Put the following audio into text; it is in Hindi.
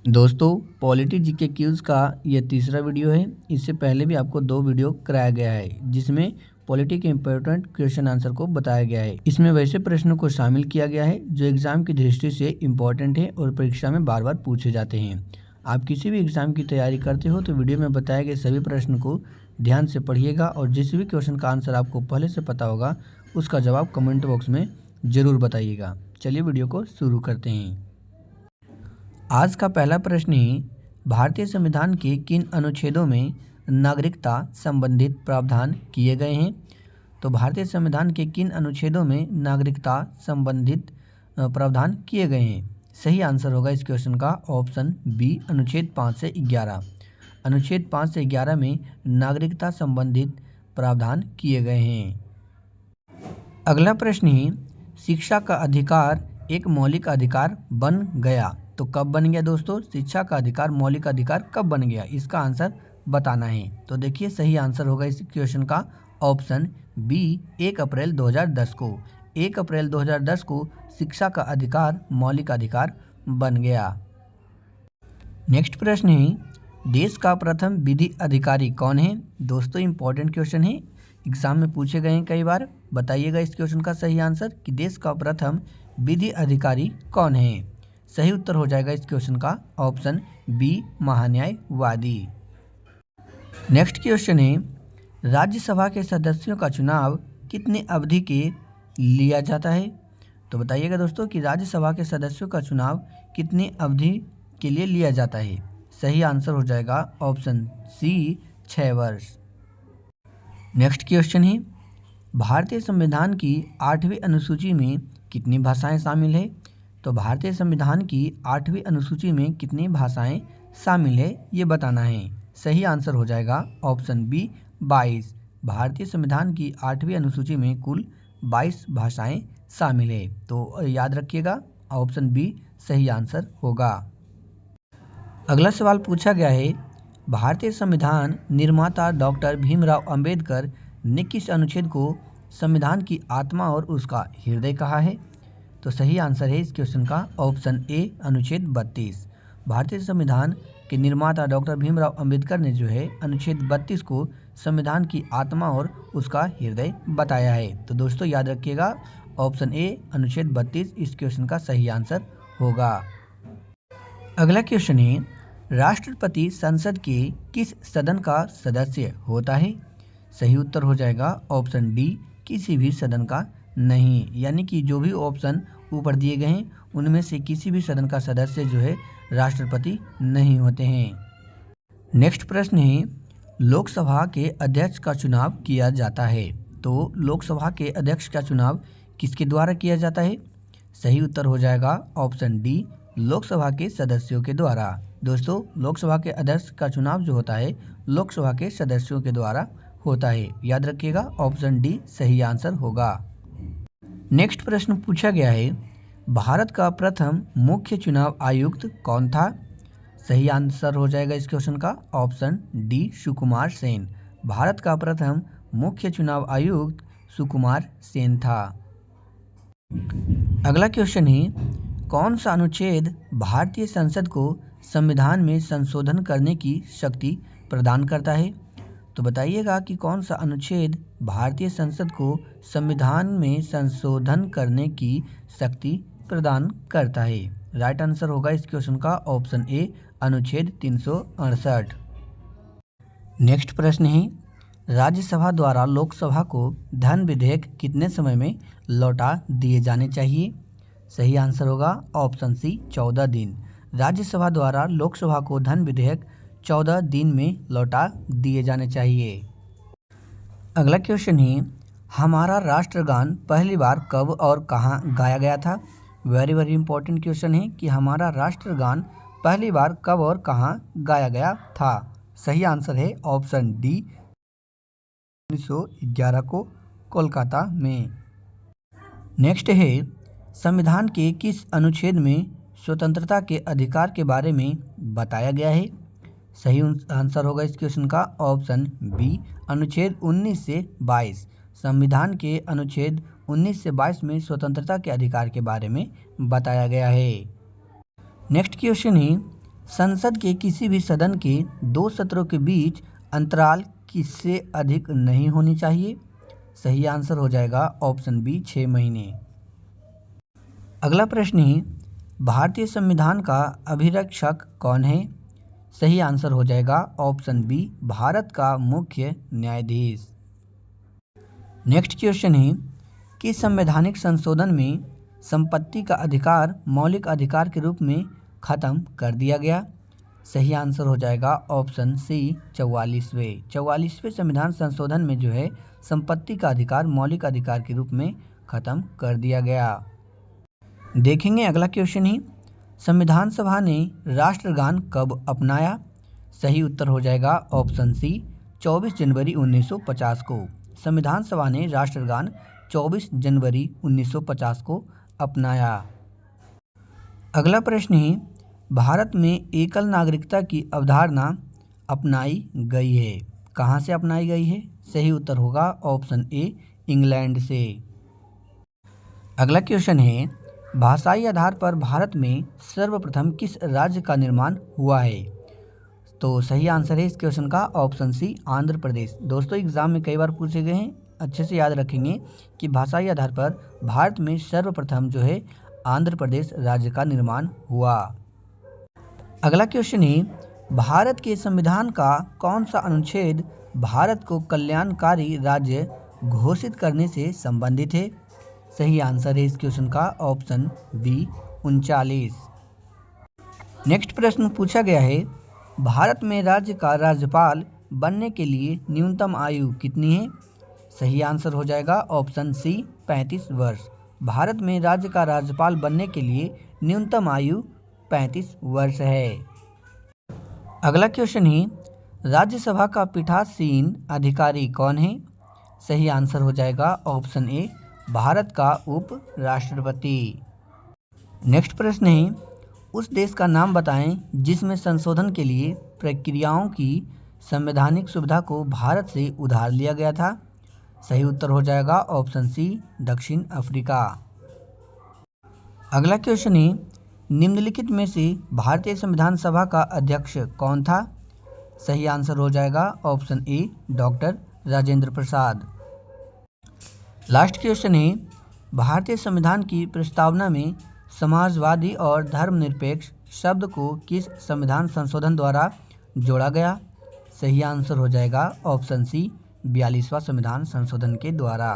दोस्तों, पॉलिटी जीके क्यूज़ का यह तीसरा वीडियो है। इससे पहले भी आपको 2 वीडियो कराया गया है जिसमें पॉलिटी के इम्पोर्टेंट क्वेश्चन आंसर को बताया गया है। इसमें वैसे प्रश्नों को शामिल किया गया है जो एग्जाम की दृष्टि से इम्पोर्टेंट है और परीक्षा में बार बार पूछे जाते हैं। आप किसी भी एग्जाम की तैयारी करते हो तो वीडियो में बताए गए सभी प्रश्न को ध्यान से पढ़िएगा और जिस भी क्वेश्चन का आंसर आपको पहले से पता होगा उसका जवाब कमेंट बॉक्स में ज़रूर बताइएगा। चलिए वीडियो को शुरू करते हैं। आज का पहला प्रश्न ही भारतीय संविधान के किन अनुच्छेदों में नागरिकता संबंधित प्रावधान किए गए हैं। तो भारतीय संविधान के किन अनुच्छेदों में नागरिकता संबंधित प्रावधान किए गए हैं। सही आंसर होगा इस क्वेश्चन का ऑप्शन बी, अनुच्छेद 5 से 11। अनुच्छेद 5 से 11 में नागरिकता संबंधित प्रावधान किए गए हैं। अगला प्रश्न ही शिक्षा का अधिकार एक मौलिक अधिकार बन गया। तो कब बन गया दोस्तों? शिक्षा का अधिकार मौलिक अधिकार कब बन गया, इसका आंसर बताना है। तो देखिए सही आंसर होगा इस क्वेश्चन का ऑप्शन बी, 1 अप्रैल 2010 को। 1 अप्रैल 2010 को शिक्षा का अधिकार मौलिक अधिकार बन गया। नेक्स्ट प्रश्न है देश का प्रथम विधि अधिकारी कौन है। दोस्तों इंपॉर्टेंट क्वेश्चन है, एग्जाम में पूछे गए हैं कई बार। बताइएगा इस क्वेश्चन का सही आंसर कि देश का प्रथम विधि अधिकारी कौन है। सही उत्तर हो जाएगा इस क्वेश्चन का ऑप्शन बी, महान्यायवादी। नेक्स्ट क्वेश्चन है राज्यसभा के सदस्यों का चुनाव कितने अवधि के लिया जाता है। तो बताइएगा दोस्तों कि राज्यसभा के सदस्यों का चुनाव कितनी अवधि के लिए लिया जाता है। सही आंसर हो जाएगा ऑप्शन सी, 6 वर्ष। नेक्स्ट क्वेश्चन है भारतीय संविधान की 8वीं अनुसूची में कितनी भाषाएं शामिल है। तो भारतीय संविधान की 8वीं अनुसूची में कितनी भाषाएं शामिल है ये बताना है। सही आंसर हो जाएगा ऑप्शन बी, 22। भारतीय संविधान की 8वीं अनुसूची में कुल 22 भाषाएं शामिल है। तो याद रखिएगा ऑप्शन बी सही आंसर होगा। अगला सवाल पूछा गया है भारतीय संविधान निर्माता डॉक्टर भीमराव अंबेडकर ने किस अनुच्छेद को संविधान की आत्मा और उसका हृदय कहा है। तो सही आंसर है इस क्वेश्चन का ऑप्शन ए, अनुच्छेद 32। भारतीय संविधान के निर्माता डॉक्टर भीमराव अंबेडकर ने जो है अनुच्छेद 32 को संविधान की आत्मा और उसका हृदय बताया है। तो दोस्तों याद रखिएगा ऑप्शन ए, अनुच्छेद 32 इस क्वेश्चन का सही आंसर होगा। अगला क्वेश्चन है राष्ट्रपति संसद के किस सदन का सदस्य होता है। सही उत्तर हो जाएगा ऑप्शन डी, किसी भी सदन का नहीं, यानी कि जो भी ऑप्शन ऊपर दिए गए हैं उनमें से किसी भी सदन का सदस्य जो है राष्ट्रपति नहीं होते हैं। नेक्स्ट प्रश्न है लोकसभा के अध्यक्ष का चुनाव किया जाता है। तो लोकसभा के अध्यक्ष का चुनाव किसके द्वारा किया जाता है। सही उत्तर हो जाएगा ऑप्शन डी, लोकसभा के सदस्यों के द्वारा। दोस्तों लोकसभा के अध्यक्ष का चुनाव जो होता है लोकसभा के सदस्यों के द्वारा होता है। याद रखिएगा ऑप्शन डी सही आंसर होगा। नेक्स्ट प्रश्न पूछा गया है भारत का प्रथम मुख्य चुनाव आयुक्त कौन था। सही आंसर हो जाएगा इस क्वेश्चन का ऑप्शन डी, सुकुमार सेन। भारत का प्रथम मुख्य चुनाव आयुक्त सुकुमार सेन था। अगला क्वेश्चन है कौन सा अनुच्छेद भारतीय संसद को संविधान में संशोधन करने की शक्ति प्रदान करता है। तो बताइएगा कि कौन सा अनुच्छेद भारतीय संसद को संविधान में संशोधन करने की शक्ति प्रदान करता है। राइट आंसर होगा इस क्वेश्चन का ऑप्शन ए, अनुच्छेद 368। नेक्स्ट प्रश्न है राज्यसभा द्वारा लोकसभा को धन विधेयक कितने समय में लौटा दिए जाने चाहिए। सही आंसर होगा ऑप्शन सी, 14 दिन। राज्यसभा द्वारा लोकसभा को धन विधेयक 14 दिन में लौटा दिए जाने चाहिए। अगला क्वेश्चन है हमारा राष्ट्रगान पहली बार कब और कहाँ गाया गया था। वेरी वेरी इंपॉर्टेंट क्वेश्चन है कि हमारा राष्ट्रगान पहली बार कब और कहाँ गाया गया था। सही आंसर है ऑप्शन डी, 1911 को कोलकाता में। नेक्स्ट है संविधान के किस अनुच्छेद में स्वतंत्रता के अधिकार के बारे में बताया गया है। सही आंसर होगा इस क्वेश्चन का ऑप्शन बी, अनुच्छेद 19 से 22। संविधान के अनुच्छेद 19 से 22 में स्वतंत्रता के अधिकार के बारे में बताया गया है। नेक्स्ट क्वेश्चन है संसद के किसी भी सदन के 2 सत्रों के बीच अंतराल किससे अधिक नहीं होनी चाहिए? सही आंसर हो जाएगा ऑप्शन बी 6 महीने। अगला प्रश्न है, भारतीय संविधान का अभिरक्षक कौन है? सही आंसर हो जाएगा ऑप्शन बी भारत का मुख्य न्यायाधीश। नेक्स्ट क्वेश्चन है, किस संवैधानिक संशोधन में संपत्ति का अधिकार मौलिक अधिकार के रूप में खत्म कर दिया गया? सही आंसर हो जाएगा ऑप्शन सी 44वें संविधान संशोधन में जो है संपत्ति का अधिकार मौलिक अधिकार के रूप में खत्म कर दिया गया। देखेंगे अगला क्वेश्चन ही, संविधान सभा ने राष्ट्रगान कब अपनाया? सही उत्तर हो जाएगा ऑप्शन सी 24 जनवरी 1950 को। संविधान सभा ने राष्ट्रगान 24 जनवरी 1950 को अपनाया। अगला प्रश्न है, भारत में एकल नागरिकता की अवधारणा अपनाई गई है, कहाँ से अपनाई गई है? सही उत्तर होगा ऑप्शन ए इंग्लैंड से। अगला क्वेश्चन है, भाषाई आधार पर भारत में सर्वप्रथम किस राज्य का निर्माण हुआ है? तो सही आंसर है इस क्वेश्चन का ऑप्शन सी आंध्र प्रदेश। दोस्तों एग्जाम में कई बार पूछे गए हैं, अच्छे से याद रखेंगे कि भाषाई आधार पर भारत में सर्वप्रथम जो है आंध्र प्रदेश राज्य का निर्माण हुआ। अगला क्वेश्चन है, भारत के संविधान का कौन सा अनुच्छेद भारत को कल्याणकारी राज्य घोषित करने से संबंधित है? सही आंसर है इस क्वेश्चन का ऑप्शन बी 39। नेक्स्ट प्रश्न पूछा गया है, भारत में राज्य का राज्यपाल बनने के लिए न्यूनतम आयु कितनी है? सही आंसर हो जाएगा ऑप्शन सी 35 वर्ष। भारत में राज्य का राज्यपाल बनने के लिए न्यूनतम आयु 35 वर्ष है। अगला क्वेश्चन है, राज्यसभा का पीठासीन अधिकारी कौन है? सही आंसर हो जाएगा ऑप्शन ए भारत का उप राष्ट्रपति। नेक्स्ट प्रश्न है, उस देश का नाम बताएं जिसमें संशोधन के लिए प्रक्रियाओं की संवैधानिक सुविधा को भारत से उधार लिया गया था। सही उत्तर हो जाएगा ऑप्शन सी दक्षिण अफ्रीका। अगला क्वेश्चन है, निम्नलिखित में से भारतीय संविधान सभा का अध्यक्ष कौन था? सही आंसर हो जाएगा option A doctor Rajendra Prasad. Last question है, भारतीय संविधान की प्रस्तावना में समाजवादी और धर्मनिरपेक्ष शब्द को किस संविधान संशोधन द्वारा जोड़ा गया? सही आंसर हो जाएगा ऑप्शन सी 42वां संविधान संशोधन के द्वारा।